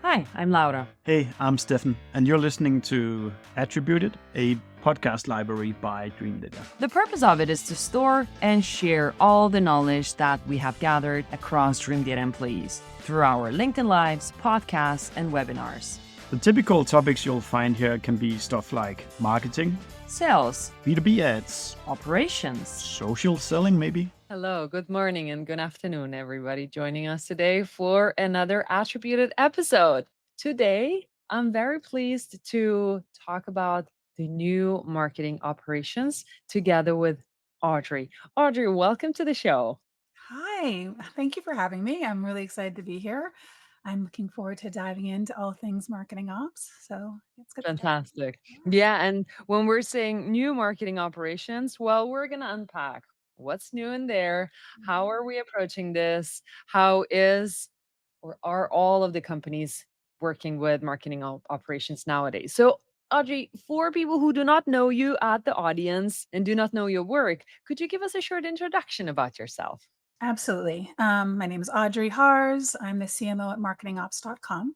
Hi, I'm Laura. Hey, I'm Stefan, and you're listening to Attributed, a podcast library by Dream Data. The purpose of it is to store and share all the knowledge that we have gathered across Dream Data employees through our LinkedIn Lives, podcasts, and webinars. The typical topics you'll find here can be stuff like marketing, Sales, B2B ads, operations. social selling, maybe. Hello, good morning, and good afternoon, everybody joining us today for another Attributed episode. Today, I'm very pleased to talk about the new marketing operations together with Audrey. Audrey, welcome to the show. Hi, thank you for having me. I'm really excited to be here. I'm looking forward to diving into all things marketing ops. So let's get started. Fantastic. Yeah. Yeah, and when we're saying new marketing operations, well, we're going to unpack what's new in there. How are we approaching this? How is or are all of the companies working with marketing operations nowadays? So, Audrey, for people who do not know you at the audience and do not know your work, could you give us a short introduction about yourself? Absolutely. My name is Audrey Harze. I'm the CMO at marketingops.com.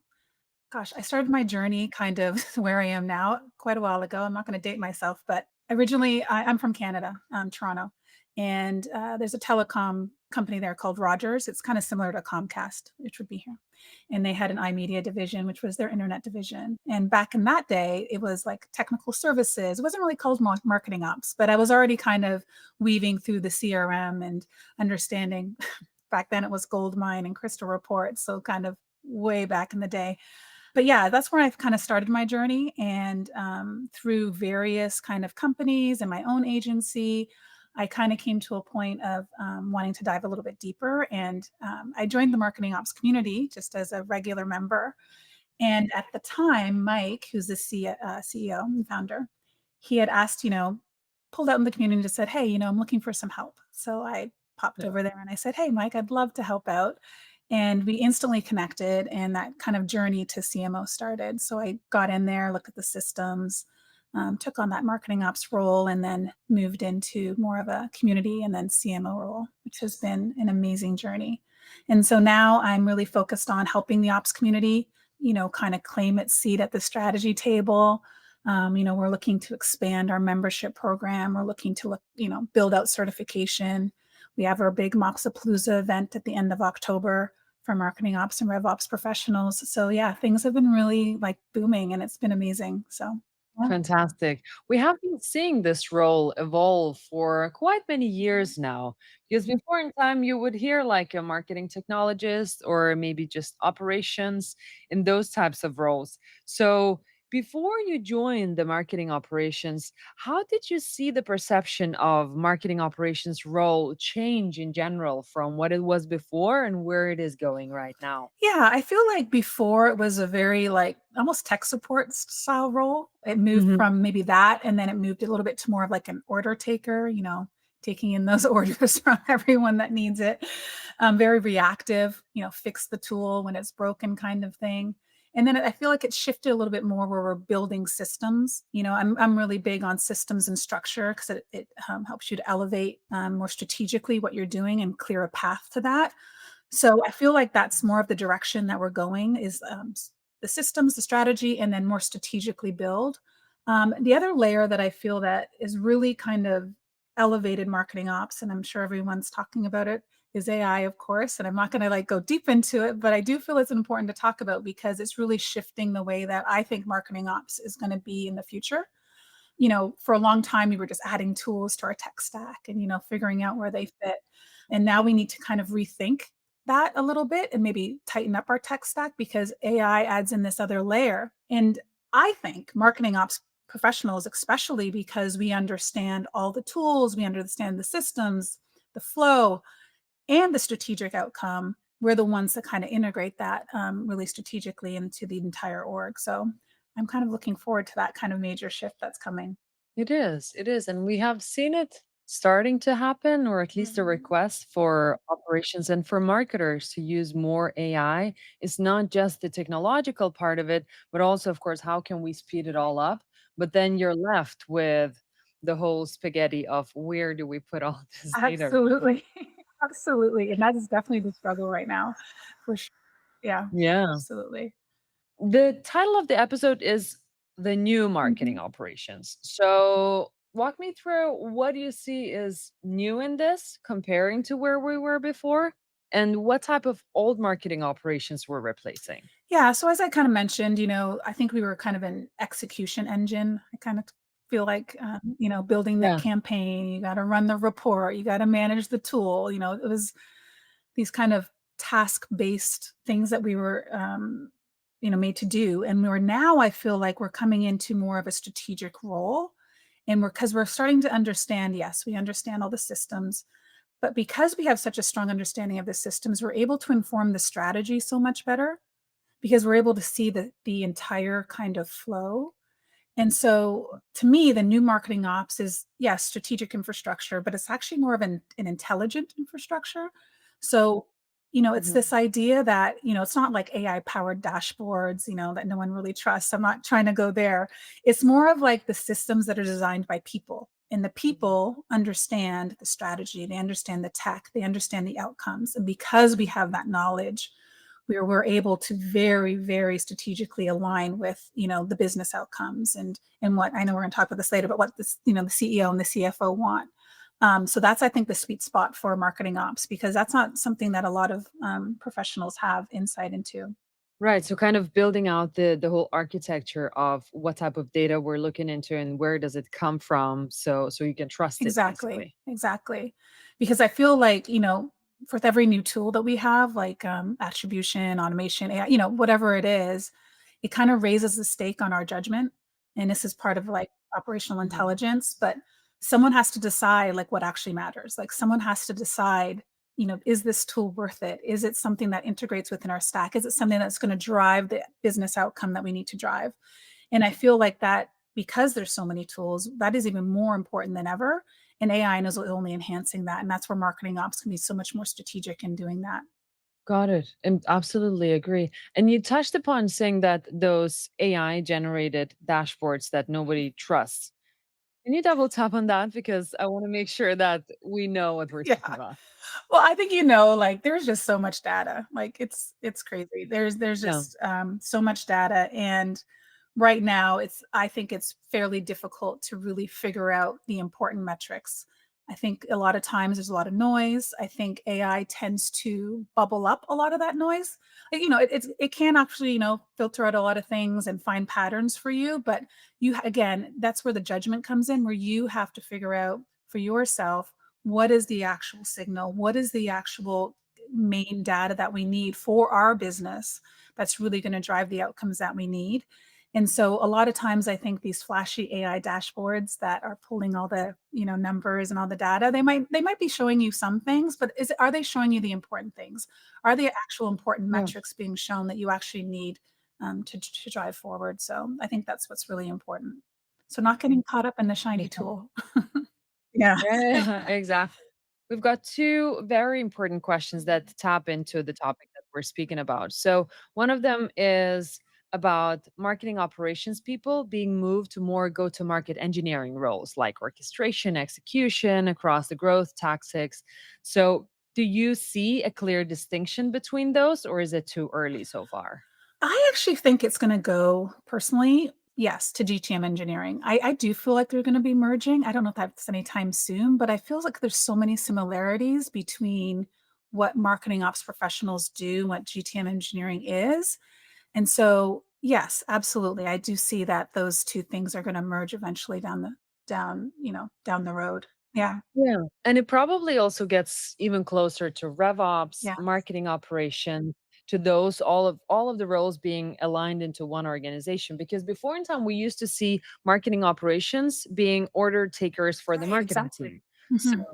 Gosh, I started my journey kind of where I am now quite a while ago. I'm not going to date myself, but originally I'm from Canada, Toronto, and there's a telecom company there called Rogers. It's kind of similar to Comcast, which would be here. And they had an iMedia division, which was their internet division. And back in that day, it was like technical services. It wasn't really called marketing ops, but I was already kind of weaving through the CRM and understanding. Back then, it was Goldmine and Crystal Report, so kind of way back in the day. But yeah, that's where I've kind of started my journey. And through various kind of companies and my own agency, I kind of came to a point of wanting to dive a little bit deeper. And I joined the marketing ops community just as a regular member. And at the time, Mike, who's the CEO and founder, he had asked, pulled out in the community and just said, hey, I'm looking for some help. So I popped over there and I said, hey, Mike, I'd love to help out. And we instantly connected, and that kind of journey to CMO started. So I got in there, looked at the systems, took on that marketing ops role, and then moved into more of a community and then CMO role, which has been an amazing journey. And so now I'm really focused on helping the ops community, kind of claim its seat at the strategy table. We're looking to expand our membership program. We're looking to build out certification. We have our big Mopsapalooza event at the end of October for marketing ops and rev ops professionals. So yeah, things have been really like booming and it's been amazing. So yeah. Fantastic. We have been seeing this role evolve for quite many years now. Because before in time, you would hear like a marketing technologist or maybe just operations in those types of roles. So before you joined the marketing operations, how did you see the perception of marketing operations role change in general from what it was before and where it is going right now? Yeah, I feel like before it was a very like almost tech support style role. It moved Mhm. from maybe that, and then it moved a little bit to more of like an order taker, taking in those orders from everyone that needs it. Very reactive, fix the tool when it's broken kind of thing. And then I feel like it shifted a little bit more where we're building systems. I'm really big on systems and structure because it helps you to elevate more strategically what you're doing and clear a path to that. So I feel like that's more of the direction that we're going is the systems, the strategy, and then more strategically build. The other layer that I feel that is really kind of elevated marketing ops, and I'm sure everyone's talking about it, is AI, of course. And I'm not going to like go deep into it, but I do feel it's important to talk about because it's really shifting the way that I think marketing ops is going to be in the future. For a long time, we were just adding tools to our tech stack and, figuring out where they fit. And now we need to kind of rethink that a little bit and maybe tighten up our tech stack because AI adds in this other layer. And I think marketing ops professionals, especially because we understand all the tools, we understand the systems, the flow, and the strategic outcome, we're the ones that kind of integrate that really strategically into the entire org. So I'm kind of looking forward to that kind of major shift that's coming. It is, and we have seen it starting to happen, or at least a Mhm. request for operations and for marketers to use more AI. It's not just the technological part of it, but also, of course, how can we speed it all up? But then you're left with the whole spaghetti of where do we put all this data? Absolutely. Absolutely. And that is definitely the struggle right now for sure. Yeah, Yeah. absolutely. The title of the episode is The New Marketing Mhm. Operations. So, walk me through what you see is new in this comparing to where we were before, and what type of old marketing operations we're replacing. Yeah, so as I kinda mentioned, I think we were kind of an execution engine. I kind of feel like, building that Yeah. campaign, you gotta run the report, you gotta manage the tool, it was these kind of task-based things that we were, made to do, and we're now I feel like we're coming into more of a strategic role, and we're starting to understand, yes, we understand all the systems, but because we have such a strong understanding of the systems, we're able to inform the strategy so much better because we're able to see the entire kind of flow. And so to me, the new marketing ops is, yes, strategic infrastructure, but it's actually more of an intelligent infrastructure. So, it's Mhm. this idea that, it's not like AI powered dashboards, that no one really trusts. I'm not trying to go there. It's more of like the systems that are designed by people. And the Mhm. people understand the strategy, they understand the tech, they understand the outcomes. And because we have that knowledge, where we're able to very, very strategically align with, the business outcomes and what I know we're gonna talk about this later, but what this, the CEO and the CFO want. So that's I think the sweet spot for marketing ops because that's not something that a lot of professionals have insight into. Right, so kind of building out the whole architecture of what type of data we're looking into and where does it come from, so you can trust it Exactly, basically. exactly. Because I feel like, with every new tool that we have, like attribution, automation, AI, whatever it is, it kind of raises the stake on our judgment. And this is part of like operational Mhm. intelligence, but someone has to decide like what actually matters. Like someone has to decide, is this tool worth it? Is it something that integrates within our stack? Is it something that's going to drive the business outcome that we need to drive? And I feel like that because there's so many tools, that is even more important than ever. And AI is only enhancing that. And that's where marketing ops can be so much more strategic in doing that. Got it. And absolutely agree. And you touched upon saying that those AI generated dashboards that nobody trusts. Can you double tap on that? Because I want to make sure that we know what we're talking Yeah. about. Well, I think like there's just so much data. Like it's crazy. There's Yeah. just so much data and right now I think it's fairly difficult to really figure out the important metrics. I think a lot of times there's a lot of noise. I think AI tends to bubble up a lot of that noise. Like, it can actually, filter out a lot of things and find patterns for you, but again, that's where the judgment comes in where you have to figure out for yourself what is the actual signal? What is the actual main data that we need for our business that's really going to drive the outcomes that we need? And so a lot of times I think these flashy AI dashboards that are pulling all the, numbers and all the data, they might be showing you some things, but are they showing you the important things? Are the actual important Yeah. metrics being shown that you actually need to drive forward? So I think that's what's really important. So not getting caught up in the shiny tool. Yeah. Yeah, exactly. We've got two very important questions that tap into the topic that we're speaking about. So, one of them is about marketing operations people being moved to more go to market engineering roles like orchestration, execution across the growth tactics. So, do you see a clear distinction between those, or is it too early so far? I actually think it's gonna go personally, yes, to GTM engineering. I do feel like they're gonna be merging. I don't know if that's anytime soon, but I feel like there's so many similarities between what marketing ops professionals do and what GTM engineering is. And so, yes, absolutely. I do see that those 2 things are gonna merge eventually down the road. Yeah, Yeah, and it probably also gets even closer to RevOps, yeah, marketing operations, to those all of the roles being aligned into one organization. Because before in time, we used to see marketing operations being order takers for the right, marketing exactly. team. Mhm.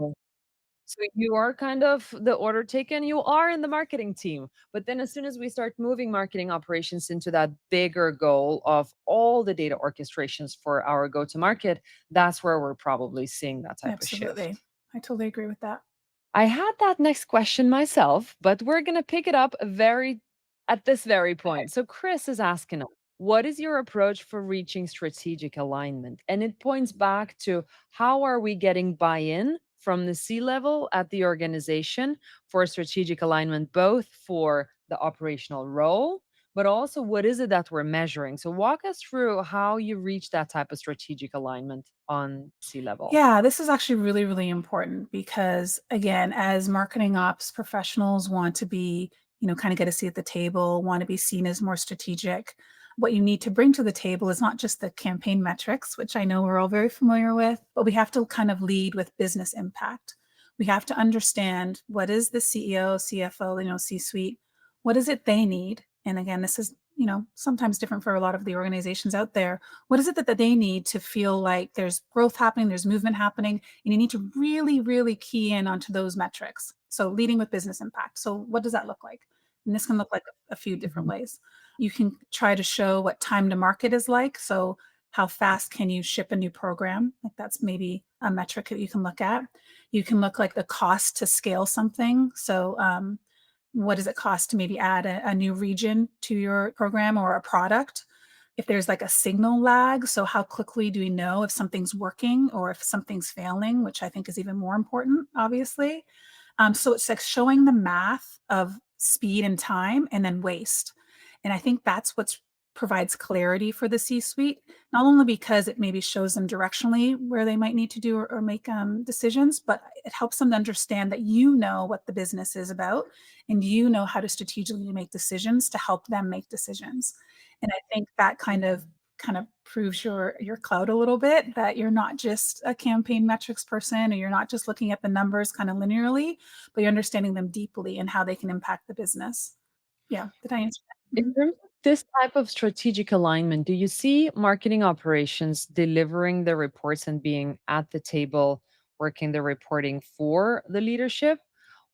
So you are kind of the order taken, you are in the marketing team. But then as soon as we start moving marketing operations into that bigger goal of all the data orchestrations for our go to market, that's where we're probably seeing that type of Absolutely. shift. I totally agree with that. I had that next question myself, but we're going to pick it up very at this very point. So Chris is asking us, what is your approach for reaching strategic alignment? And it points back to how are we getting buy-in from the C level at the organization for strategic alignment, both for the operational role, but also what is it that we're measuring? So walk us through how you reach that type of strategic alignment on C level. Yeah, this is actually really, really important because, again, as marketing ops professionals want to be, kind of get a seat at the table, want to be seen as more strategic. What you need to bring to the table is not just the campaign metrics, which I know we're all very familiar with, but we have to kind of lead with business impact. We have to understand what is the CEO, CFO, C-suite, what is it they need? And again, this is, sometimes different for a lot of the organizations out there. What is it that they need to feel like there's growth happening, there's movement happening, and you need to really, really key in onto those metrics. So leading with business impact. So what does that look like? And this can look like a few different Mhm. ways. You can try to show what time to market is like. So how fast can you ship a new program? Like that's maybe a metric that you can look at. You can look like the cost to scale something. So what does it cost to maybe add a new region to your program or a product? If there's like a signal lag, so how quickly do we know if something's working or if something's failing, which I think is even more important, obviously. So it's like showing the math of speed and time and then waste. And I think that's what provides clarity for the C-suite, not only because it maybe shows them directionally where they might need to do or make decisions, but it helps them to understand that you know what the business is about and you know how to strategically make decisions to help them make decisions. And I think that kind of proves your clout a little bit, that you're not just a campaign metrics person, or you're not just looking at the numbers kind of linearly, but you're understanding them deeply and how they can impact the business. Yeah. Did I answer that? In Mhm. terms of this type of strategic alignment, do you see marketing operations delivering the reports and being at the table working the reporting for the leadership?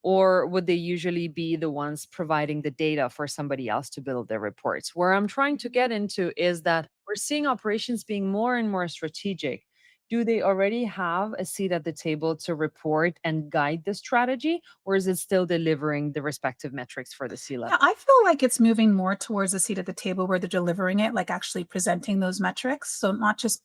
Or would they usually be the ones providing the data for somebody else to build their reports? Where I'm trying to get into is that we're seeing operations being more and more strategic. Do they already have a seat at the table to report and guide the strategy, or is it still delivering the respective metrics for the C Yeah, level? I feel like it's moving more towards a seat at the table where they're delivering it, like actually presenting those metrics. So not just,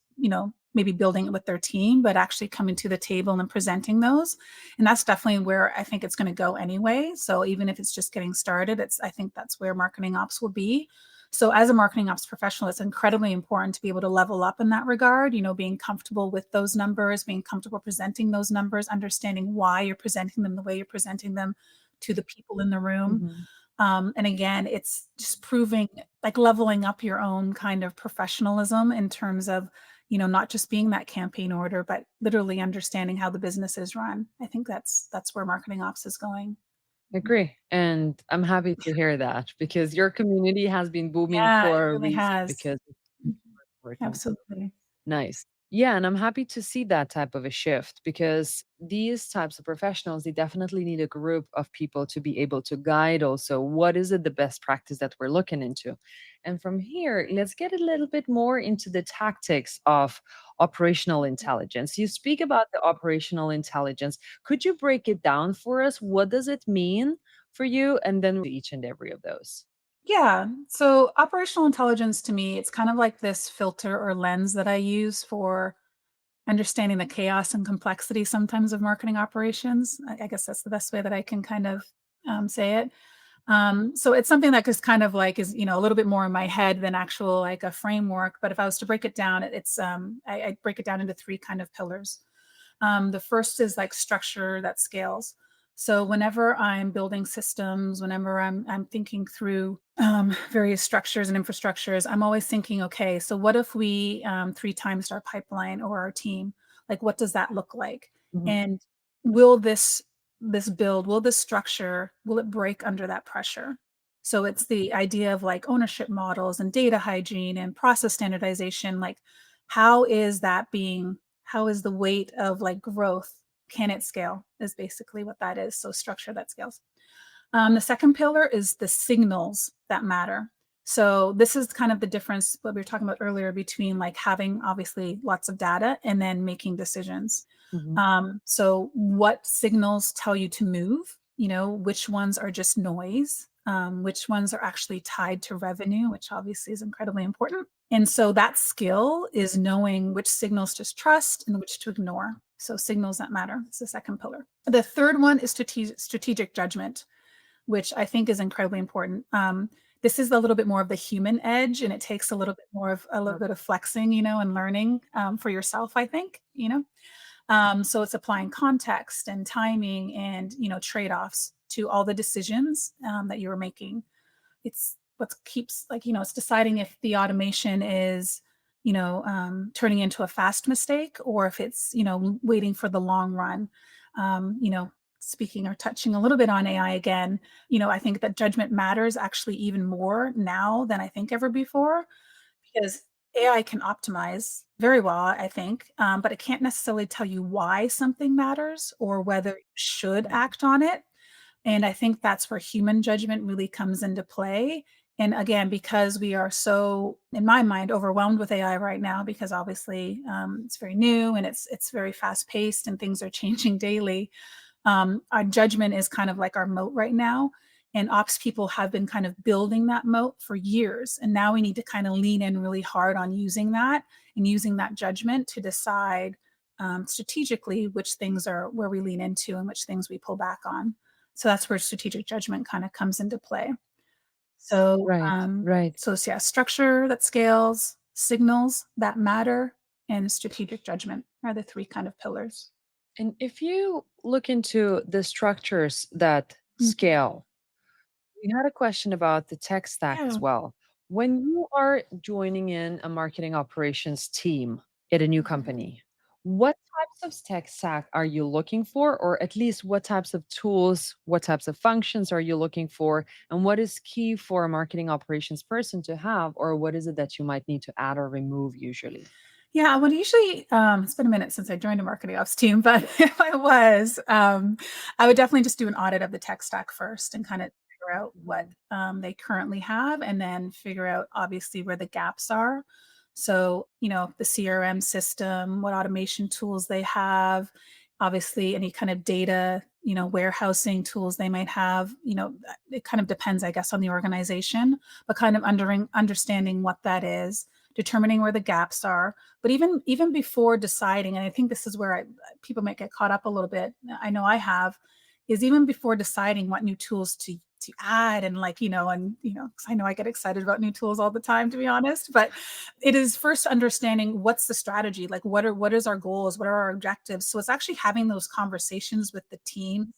maybe building it with their team, but actually coming to the table and presenting those. And that's definitely where I think it's going to go anyway. So even if it's just getting started, I think that's where marketing ops will be. So as a marketing ops professional, it's incredibly important to be able to level up in that regard, being comfortable with those numbers, being comfortable presenting those numbers, understanding why you're presenting them the way you're presenting them to the people in the room. Mhm. And again, it's just proving like leveling up your own kind of professionalism in terms of, not just being that campaign order, but literally understanding how the business is run. I think that's where marketing ops is going. Agree, and I'm happy to hear that because your community has been booming Yeah, it for a really reason has. because it's Mhm. important. Absolutely. Nice. Yeah, and I'm happy to see that type of a shift because these types of professionals, they definitely need a group of people to be able to guide also what is it the best practice that we're looking into. And from here, let's get a little bit more into the tactics of operational intelligence. You speak about the operational intelligence. Could you break it down for us? What does it mean for you? And then each and every of those. Yeah. So operational intelligence to me, it's kind of like this filter or lens that I use for understanding the chaos and complexity sometimes of marketing operations. I guess that's the best way that I can kind of say it. So it's something that is kind of like is a little bit more in my head than actual like a framework. But if I was to break it down, it's I break it down into three kind of pillars. The first is like structure that scales. So whenever I'm building systems, whenever I'm thinking through various structures and infrastructures, I'm always thinking, okay, so what if we three times our pipeline or our team? Like, what does that look like? Mhm. And will this build, will this structure, will it break under that pressure? So it's the idea of like ownership models and data hygiene and process standardization. Like, how is that being how is the weight of like growth? Can it scale? Is basically what that is. So structure that scales. The second pillar is the signals that matter. So this is kind of the difference what we were talking about earlier between like having obviously lots of data and then making decisions. Mhm. So what signals tell you to move? Which ones are just noise? Which ones are actually tied to revenue, which obviously is incredibly important. And so that skill is knowing which signals to trust and which to ignore. So signals that matter is the second pillar. The third one is strategic judgment, which I think is incredibly important. This is a little bit more of the human edge, and it takes a little bit of flexing, and learning, for yourself, I think, so it's applying context and timing and, trade-offs to all the decisions, that you're making. It's what keeps like, it's deciding if the automation is, turning into a fast mistake or if it's, waiting for the long run. Speaking or touching a little bit on AI again, I think that judgment matters actually even more now than I think ever before because AI can optimize very well, I think, but it can't necessarily tell you why something matters or whether you should Right. act on it. And I think that's where human judgment really comes into play. And again, because we are so, in my mind, overwhelmed with AI right now, because obviously it's very new and it's very fast paced and things are changing daily. Our judgment is kind of like our moat right now. And ops people have been kind of building that moat for years. And now we need to kind of lean in really hard on using that and using that judgment to decide strategically which things are where we lean into and which things we pull back on. So that's where strategic judgment kind of comes into play. So, Right, right. yeah, structure that scales, signals that matter, and strategic judgment are the three kind of pillars. And if you look into the structures that Mhm. scale, we had a question about the tech stack as Yeah. well. When you are joining in a marketing operations team at a new Mhm. company, what types of tech stack are you looking for? Or at least what types of tools, what types of functions are you looking for? And what is key for a marketing operations person to have? Or what is it that you might need to add or remove usually? Yeah, I would usually, it's been a minute since I joined a marketing ops team, but if I was, I would definitely just do an audit of the tech stack first and kind of figure out what Mhm. they currently have and then figure out obviously where the gaps are. So, the CRM system, what automation tools they have, obviously any kind of data, warehousing tools they might have, it kind of depends, I guess, on the organization, but kind of understanding what that is, determining where the gaps are, but even before deciding, and I think this is where people might get caught up a little bit. I know I have, is even before deciding what new tools to add and like and 'cause I know I get excited about new tools all the time to be honest, but it is first understanding what's the strategy, like what is our goals, what are our objectives. So it's actually having those conversations with the teams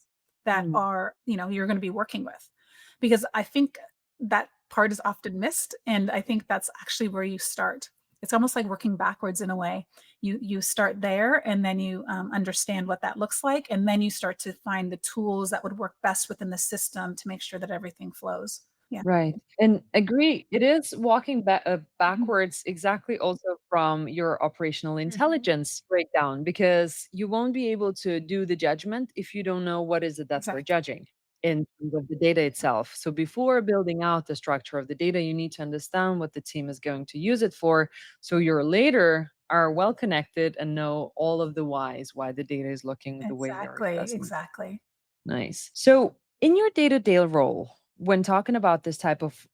that Mm. are you're going to be working with, because I think that part is often missed, and I think that's actually where you start. It's almost like working backwards in a way. You start there, and then you understand what that looks like, and then you start to find the tools that would work best within the system to make sure that everything flows. Yeah. Right, and agree, it is walking Mhm. backwards exactly also from your operational Mhm. intelligence breakdown, because you won't be able to do the judgment if you don't know what is it that we're Exactly. judging in terms of the data itself. So before building out the structure of the data, you need to understand what the team is going to use it for, so you're later are well connected and know all of the whys, why the data is looking the way you're Exactly. doesn't. Exactly. Nice. So, in your day-to-day role, when talking about this type of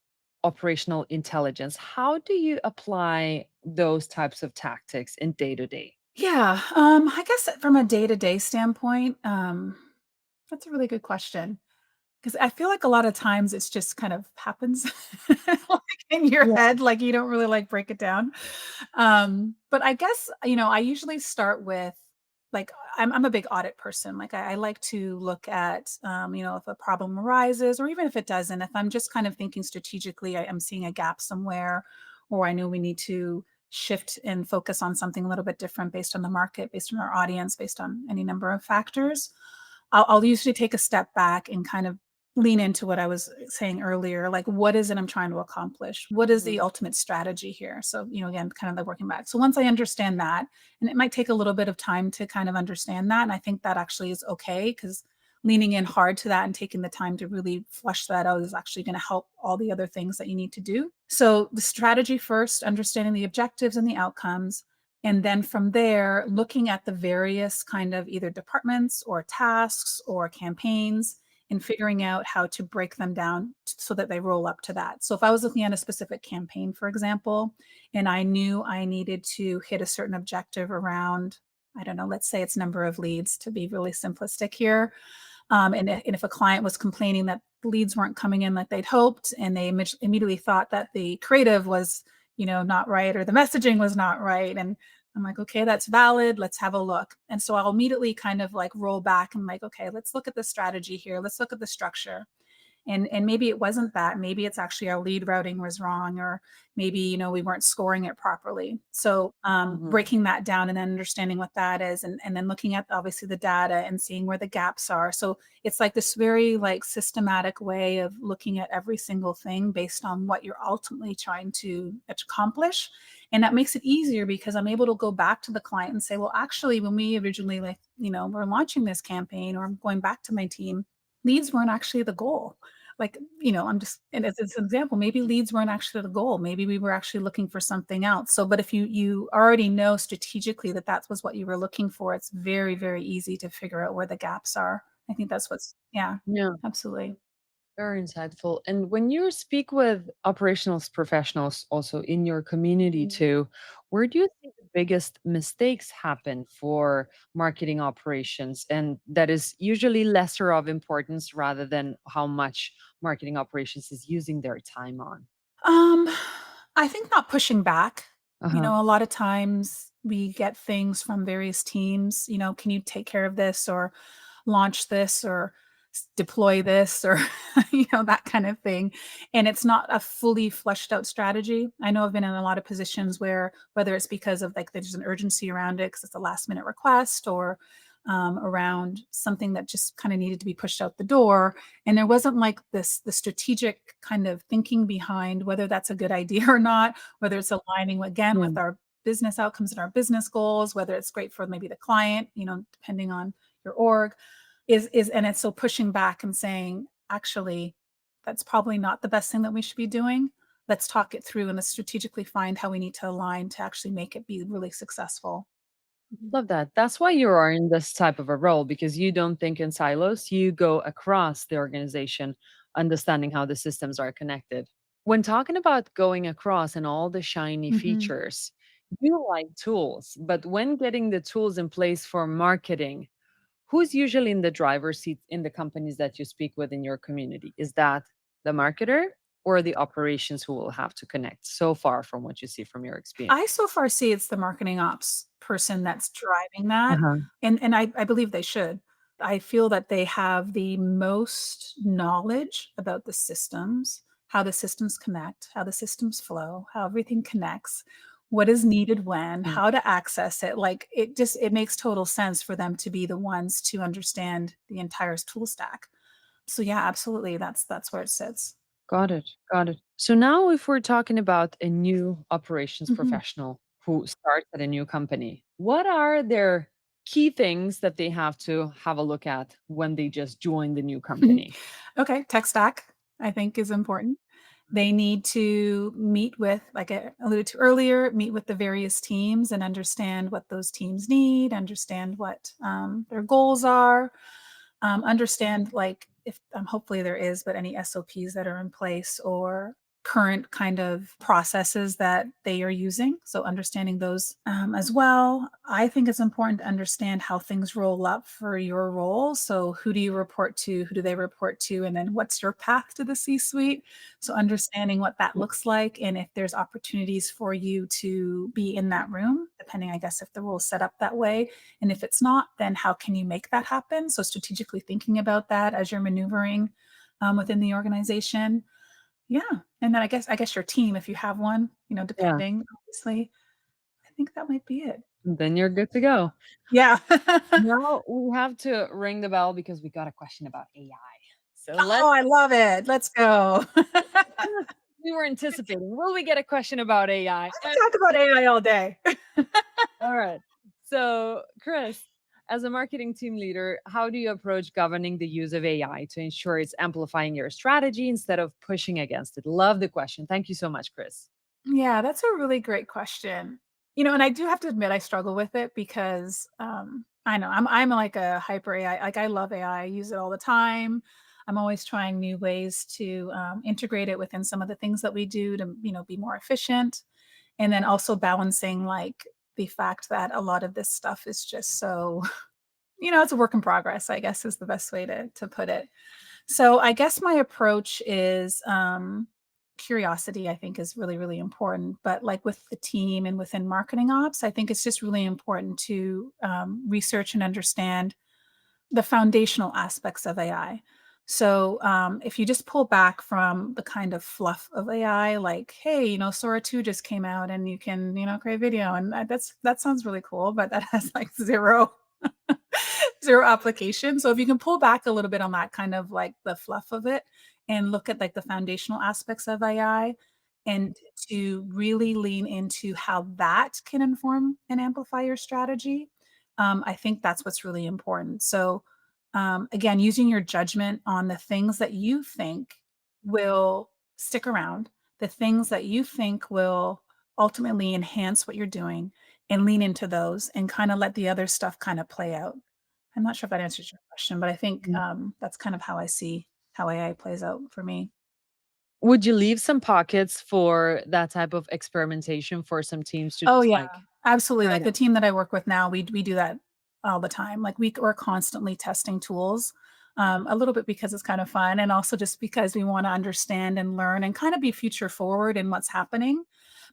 operational intelligence, how do you apply those types of tactics in day-to-day? Yeah. I guess from a day-to-day standpoint, that's a really good question. 'Cause I feel like a lot of times it's just kind of happens, like, in your Yeah. head, like, you don't really, like, break it down. But I guess, I usually start with, like, I'm a big audit person, like, I like to look at, if a problem arises or even if it doesn't, if I'm just kind of thinking strategically, I'm seeing a gap somewhere, or I know we need to shift and focus on something a little bit different based on the market, based on our audience, based on any number of factors. I'll usually take a step back and kind of lean into what I was saying earlier, like, what is it I'm trying to accomplish? What is the Mhm. ultimate strategy here? So, again, kind of like working back. So once I understand that, and it might take a little bit of time to kind of understand that, and I think that actually is okay because leaning in hard to that and taking the time to really flesh that out is actually going to help all the other things that you need to do. So the strategy first, understanding the objectives and the outcomes, and then from there, looking at the various kind of either departments or tasks or campaigns and figuring out how to break them down so that they roll up to that. So if I was looking at a specific campaign, for example, and I knew I needed to hit a certain objective around, I don't know, let's say it's number of leads to be really simplistic here. And if a client was complaining that leads weren't coming in like they'd hoped, and they immediately thought that the creative was, not right, or the messaging was not right. And I'm like, okay, that's valid. Let's have a look. And so I'll immediately kind of like roll back and like, okay, let's look at the strategy here. Let's look at the structure. And maybe it wasn't that. Maybe it's actually our lead routing was wrong, or maybe, we weren't scoring it properly. So Mhm. breaking that down and then understanding what that is, and then looking at obviously the data and seeing where the gaps are. So it's like this very like systematic way of looking at every single thing based on what you're ultimately trying to accomplish. And that makes it easier because I'm able to go back to the client and say, well, actually, when we originally like, we're launching this campaign, or I'm going back to my team, leads weren't actually the goal. Like, I'm just, and as an example, maybe leads weren't actually the goal. Maybe we were actually looking for something else. So, but if you already know strategically that that was what you were looking for, it's very, very easy to figure out where the gaps are. I think that's what's, yeah, Yeah. absolutely. Very insightful. And when you speak with operations professionals also in your community too, where do you think the biggest mistakes happen for marketing operations? And that is usually lesser of importance rather than how much marketing operations is using their time on. Um, I think not pushing back. Uh-huh. A lot of times we get things from various teams, can you take care of this, or launch this, or deploy this, or that kind of thing. And it's not a fully fleshed out strategy. I know I've been in a lot of positions where, whether it's because of like there's an urgency around it because it's a last minute request, or around something that just kind of needed to be pushed out the door, and there wasn't like the strategic kind of thinking behind whether that's a good idea or not, whether it's aligning again Yeah. with our business outcomes and our business goals, whether it's great for maybe the client, depending on your org, is and it's so pushing back and saying, actually, that's probably not the best thing that we should be doing. Let's talk it through and let's strategically find how we need to align to actually make it be really successful. Mhm. Love that. That's why you are in this type of a role because you don't think in silos. You go across the organization, understanding how the systems are connected. When talking about going across and all the shiny Mhm. features, you like tools, but when getting the tools in place for marketing, who's usually in the driver's seat in the companies that you speak with in your community? Is that the marketer or the operations who will have to connect so far from what you see from your experience? I so far see it's the marketing ops person that's driving that, Uh-huh. and I believe they should. I feel that they have the most knowledge about the systems, how the systems connect, how the systems flow, how everything connects, what is needed when, Yeah. how to access it. Like, it makes total sense for them to be the ones to understand the entire tool stack. So yeah, absolutely, that's where it sits. Got it. Got it. So now if we're talking about a new operations Mhm. professional who starts at a new company, what are their key things that they have to have a look at when they just join the new company? Okay, tech stack, I think, is important. They need to meet with, like I alluded to earlier, meet with the various teams and understand what those teams need, understand what their goals are, understand like if hopefully there is, but any SOPs that are in place or current kind of processes that they are using. So understanding those as well. I think it's important to understand how things roll up for your role. So who do you report to? Who do they report to? And then what's your path to the C-suite? So understanding what that looks like, and if there's opportunities for you to be in that room, depending, I guess, if the role is set up that way. And if it's not, then how can you make that happen? So strategically thinking about that as you're maneuvering within the organization. Yeah, and then I guess your team, if you have one, Yeah, depending, obviously. I think that might be it. then you're good to go. Yeah. Now we have to ring the bell because we got a question about AI. So let's Oh, I love it. Let's go. we were anticipating. Will we get a question about AI? I could talk about AI all day. All right. So, Chris, as a marketing team leader, how do you approach governing the use of AI to ensure it's amplifying your strategy instead of pushing against it? Love the question. Thank you so much, Chris. Yeah, that's a really great question. And I do have to admit I struggle with it because I know I'm like a hyper AI. Like, I love AI. I use it all the time. I'm always trying new ways to integrate it within some of the things that we do to be more efficient, and then also balancing like the fact that a lot of this stuff is just so it's a work in progress, I guess is the best way to put it. So I guess my approach is curiosity, I think is really, really important. But like with the team and within marketing ops, I think it's just really important to research and understand the foundational aspects of AI. So, if you just pull back from the kind of fluff of AI, like, hey, Sora 2 just came out and you can, create video. And that sounds really cool, but that has like zero application. So if you can pull back a little bit on that kind of like the fluff of it and look at like the foundational aspects of AI and to really lean into how that can inform and amplify your strategy, I think that's what's really important. So again, using your judgment on the things that you think will stick around, the things that you think will ultimately enhance what you're doing, and lean into those and kind of let the other stuff kind of play out. I'm not sure if that answers your question, but I think, Mm. that's kind of how I see how AI plays out for me. Would you leave some pockets for that type of experimentation for some teams to Oh, just, yeah, like, absolutely, try like, it the out? team that I work with now, we do that all the time, like, we're constantly testing tools, a little bit because it's kind of fun and also just because we wanna understand and learn and kinda be future forward in what's happening,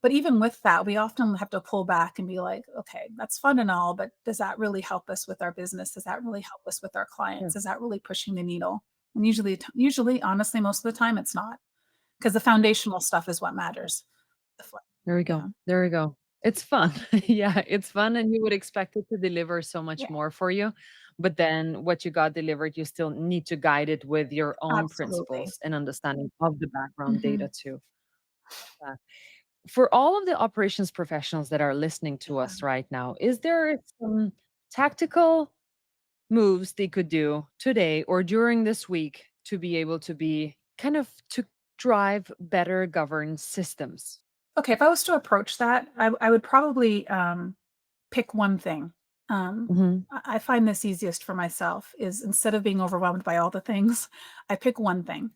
but even with that, we often have to pull back and be like, "Okay, that's fun and all, but does that really help us with our business? Does that really help us with our Sure. clients? Is that really pushing the needle?" And usually, honestly, most of the time, it's not, because the foundational stuff is what matters. The fl There we go. Yeah. There we go. It's fun. Yeah, it's fun, and you would expect it to deliver so much Yeah, more for you, but then what you got delivered, you still need to guide it with your own absolutely. principles and understanding of the background data Mhm. too. Uh, for all of the operations professionals that are listening to Yeah. us right now, is there some tactical moves they could do today or during this week to be able to be kind of to drive better governed systems? Okay, if I was to approach that, I would probably, pick one thing. Mhm. I find this easiest for myself is instead of being overwhelmed by all the things, I pick one thing,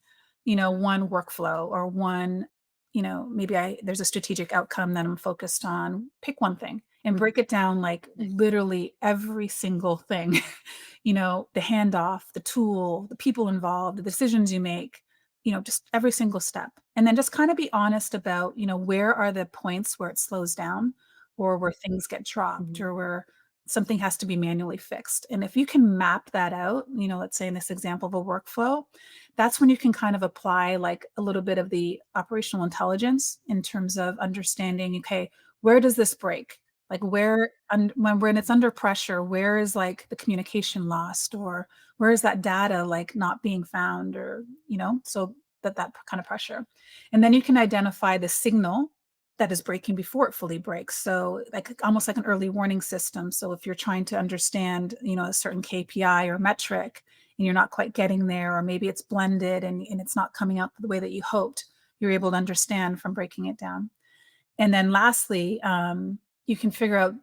one workflow or one, maybe there's a strategic outcome that I'm focused on. Pick one thing and Mm, break it down like literally every single thing, the handoff, the tool, the people involved, the decisions you make, just every single step. And then just kind of be honest about, where are the points where it slows down or where things get dropped mhm, or where something has to be manually fixed. And if you can map that out, let's say in this example of a workflow, that's when you can kind of apply like a little bit of the operational intelligence in terms of understanding, okay, where does this break? Like when it's under pressure, where is like the communication lost or where is that data like not being found or, so that kind of pressure. And then you can identify the signal that is breaking before it fully breaks. So like almost like an early warning system. So if you're trying to understand, a certain KPI or metric and you're not quite getting there, or maybe it's blended and it's not coming out the way that you hoped, you're able to understand from breaking it down. And then lastly, you can figure out,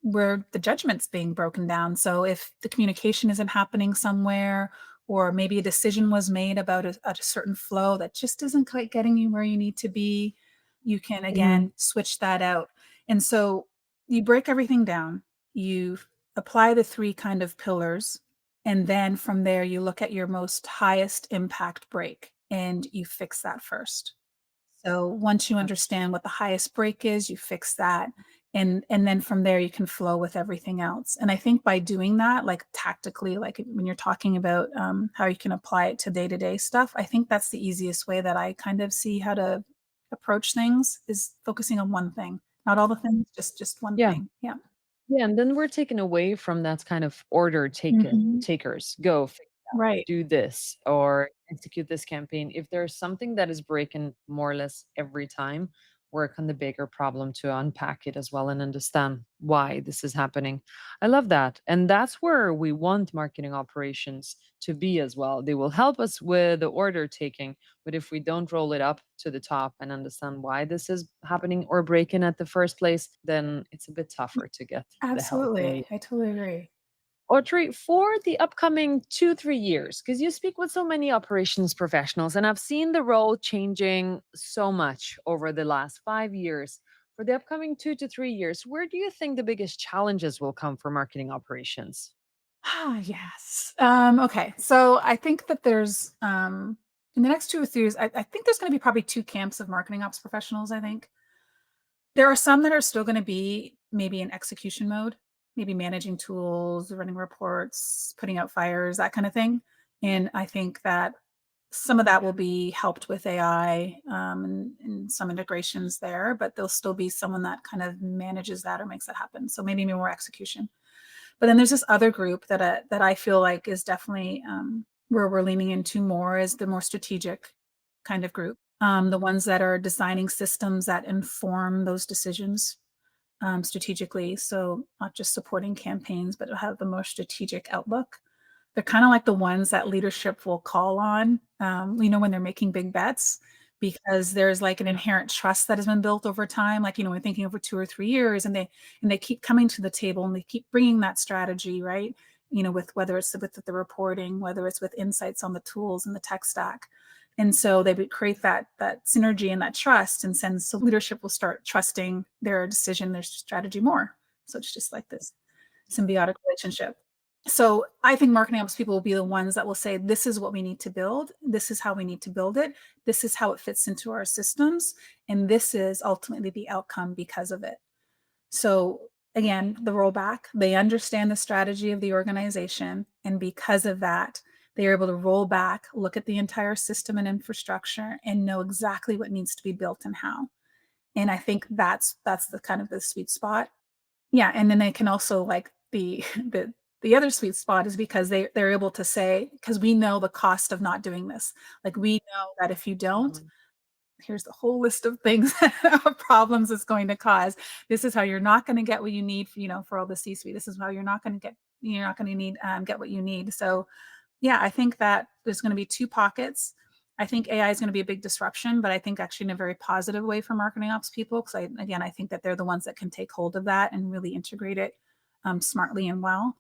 where the judgment's being broken down. So if the communication isn't happening somewhere, or maybe a decision was made about a certain flow that just isn't quite getting you where you need to be, you can mhm. again switch that out. And so you break everything down, you apply the three kind of pillars, and then from there you look at your most highest impact break and you fix that first. So once you understand what the highest break is, you fix that, and then from there you can flow with everything else. And I think by doing that, like tactically, like when you're talking about how you can apply it to day-to-day stuff, I think that's the easiest way that I kind of see how to approach things is focusing on one thing, not all the things, just one Yeah. thing. Yeah. Yeah, and then we're taken away from that kind of order Mhm. takers. Go fix that, Right. do this, or execute this campaign. If there's something that is breaking more or less every time, work on the bigger problem to unpack it as well and understand why this is happening. I love that. And that's where we want marketing operations to be as well. They will help us with the order taking, but if we don't roll it up to the top and understand why this is happening or breaking at the first place, then it's a bit tougher to get the help we Absolutely. need. I totally agree. Audrey, for the upcoming 2, 3 years, because you speak with so many operations professionals, and I've seen the role changing so much over the last 5 years. For the upcoming 2 to 3 years, where do you think the biggest challenges will come for marketing operations? Yes. Okay. So I think that there's in the next 2 or 3 years, I think there's going to be probably two camps of marketing ops professionals. I think there are some that are still going to be maybe in execution mode, maybe managing tools, running reports, putting out fires, that kind of thing. And I think that some of that will be helped with AI and some integrations there, but there'll still be someone that kind of manages that or makes that happen. So maybe more execution. But then there's this other group that I feel like is definitely where we're leaning into more is the more strategic kind of group, the ones that are designing systems that inform those decisions strategically. So not just supporting campaigns, but have the more strategic outlook. They're kind of like the ones that leadership will call on, when they're making big bets, because there's like an inherent trust that has been built over time. Like, we're thinking over 2 or 3 years, and they keep coming to the table and they keep bringing that strategy, right? With whether it's with the reporting, whether it's with insights on the tools and the tech stack. And so they would create that synergy and that trust, and so leadership will start trusting their decision, their strategy more. So it's just like this symbiotic relationship. So I think marketing ops people will be the ones that will say, this is what we need to build. This is how we need to build it. This is how it fits into our systems. And this is ultimately the outcome because of it. So again, the rollback, they understand the strategy of the organization. And because of that, they are able to roll back, look at the entire system and infrastructure, and know exactly what needs to be built and how. And I think that's the kind of the sweet spot. Yeah, and then they can also like the other sweet spot is because they're able to say, because we know the cost of not doing this. Like we know that if you don't, Mhm. here's the whole list of things of problems it's going to cause. This is how you're not going to get what you need, for all the C-suite. This is how you're not going to need get what you need. So yeah, I think that there's going to be two pockets. I think AI is going to be a big disruption, but I think actually in a very positive way for marketing ops people. Because I think that they're the ones that can take hold of that and really integrate it smartly and well.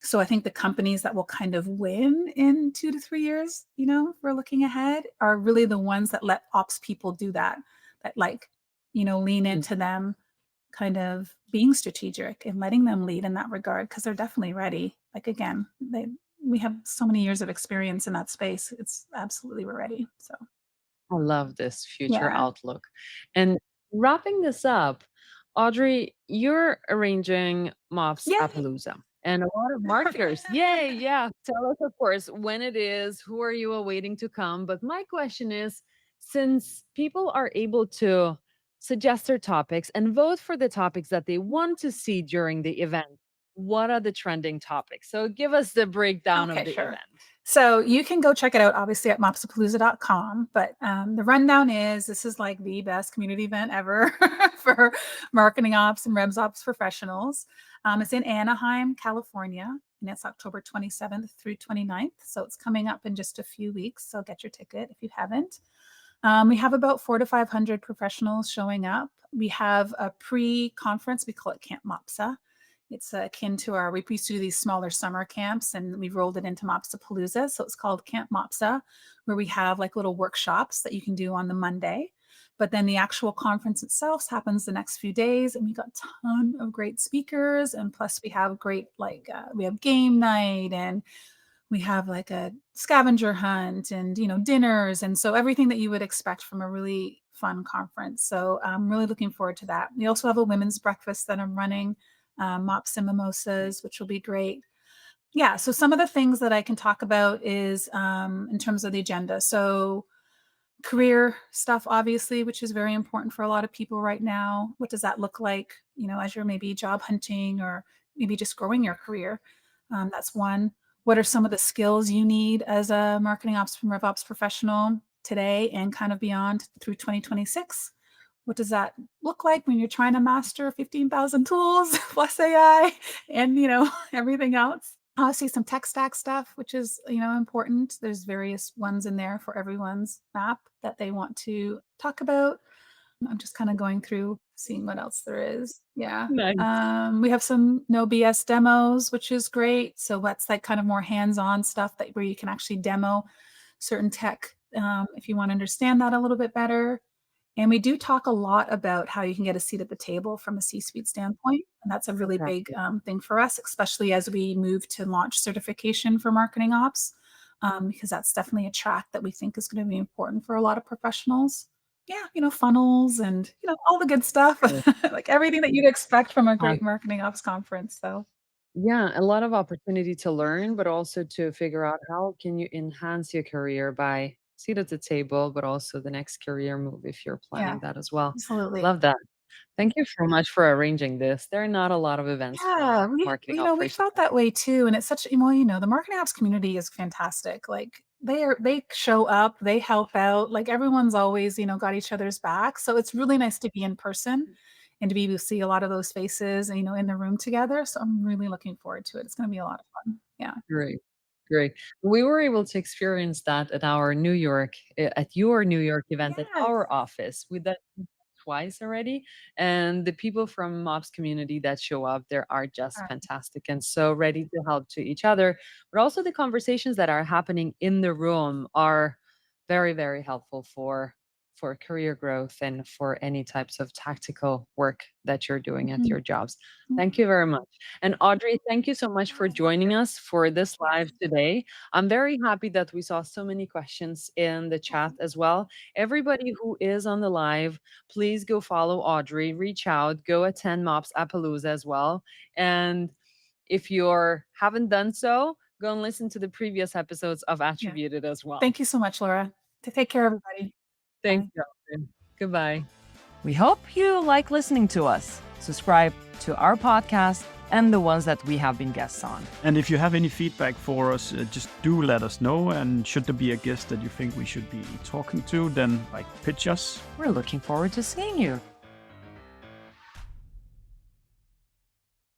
So I think the companies that will kind of win in 2 to 3 years, if we're looking ahead, are really the ones that let ops people do that, that lean Mm. into them kind of being strategic and letting them lead in that regard, because they're definitely ready. Like again, we have so many years of experience in that space. It's absolutely we're ready. So I love this future yeah. outlook. And wrapping this up, Audrey, you're arranging Mops Yay. Appaloosa. And a lot of marketers, yay, yeah. Tell us, of course, when it is, who are you awaiting to come? But my question is, since people are able to suggest their topics and vote for the topics that they want to see during the event, what are the trending topics? So give us the breakdown of Okay, the sure. event. So you can go check it out, obviously, at mopsapalooza.com. But the rundown is this is like the best community event ever for marketing ops and Rebs ops professionals. It's in Anaheim, California, and it's October 27th through 29th. So it's coming up in just a few weeks. So get your ticket if you haven't. We have about 400 to 500 professionals showing up. We have a pre-conference. We call it Camp MOPSA. It's akin to we used to do these smaller summer camps, and we've rolled it into Mopsapalooza. So it's called Camp MOPSA, where we have like little workshops that you can do on the Monday. But then the actual conference itself happens the next few days, and we got a ton of great speakers. And plus, we have great we have game night, and we have like a scavenger hunt and dinners, and so everything that you would expect from a really fun conference. So I'm really looking forward to that. We also have a women's breakfast that I'm running, mops and mimosas, which will be great. Yeah, so some of the things that I can talk about is in terms of the agenda. So career stuff, obviously, which is very important for a lot of people right now. What does that look like, as you're maybe job hunting or maybe just growing your career? That's one. What are some of the skills you need as a marketing ops and rev ops professional today and kind of beyond through 2026? What does that look like when you're trying to master 15,000 tools plus AI and, everything else? I see some tech stack stuff, which is, important. There's various ones in there for everyone's map that they want to talk about. I'm just kind of going through, seeing what else there is. Yeah. Nice. We have some no BS demos, which is great. So that's like kind of more hands-on stuff where you can actually demo certain tech if you want to understand that a little bit better. And we do talk a lot about how you can get a seat at the table from a C-suite standpoint, and that's a really big, Fantastic. thing for us, especially as we move to launch certification for marketing ops, because that's definitely a track that we think is gonna be important for a lot of professionals. Yeah, funnels and, all the good stuff, Sure. like everything that you'd expect from a Uh, great marketing ops conference, so yeah, a lot of opportunity to learn, but also to figure out how can you enhance your career by seat at the table, but also the next career move if you're yeah, planning that as well. absolutely. Love that. Thank you so much for arranging this. There are not a lot of events Yeah, for we marketing we operations. felt that way too, and it's such well, the marketing ops community is fantastic. Like they show up, they help out. Like everyone's always, got each other's back. So it's really nice to be in person and to be able to see a lot of those faces, in the room together. So I'm really looking forward to it. It's going to be a lot of fun. Yeah. Great, great. We were able to experience that at our New York at your New York event at Yes. our office. We did twice already, and the people from mobs community that show up there are just All fantastic and so ready to help to each other, but also the conversations that are happening in the room are very, very helpful for career growth and for any types of tactical work that you're doing at Mhm. your jobs. Yeah. Thank you very much. And Audrey, thank you so much for joining us for this live today. I'm very happy that we saw so many questions in the chat as well. Everybody who is on the live, please go follow Audrey, reach out, go attend Mops Appaloosa as well. And if you're haven't done so, go and listen to the previous episodes of Yeah. Attributed as well. Thank you so much, Laura. Take care, everybody. Thank Bye. you, Audrey. Goodbye. We hope you like listening to us. Subscribe to our podcast and the ones that we have been guests on. And if you have any feedback for us, just do let us know. And should there be a guest that you think we should be talking to, then pitch us. We're looking forward to seeing you.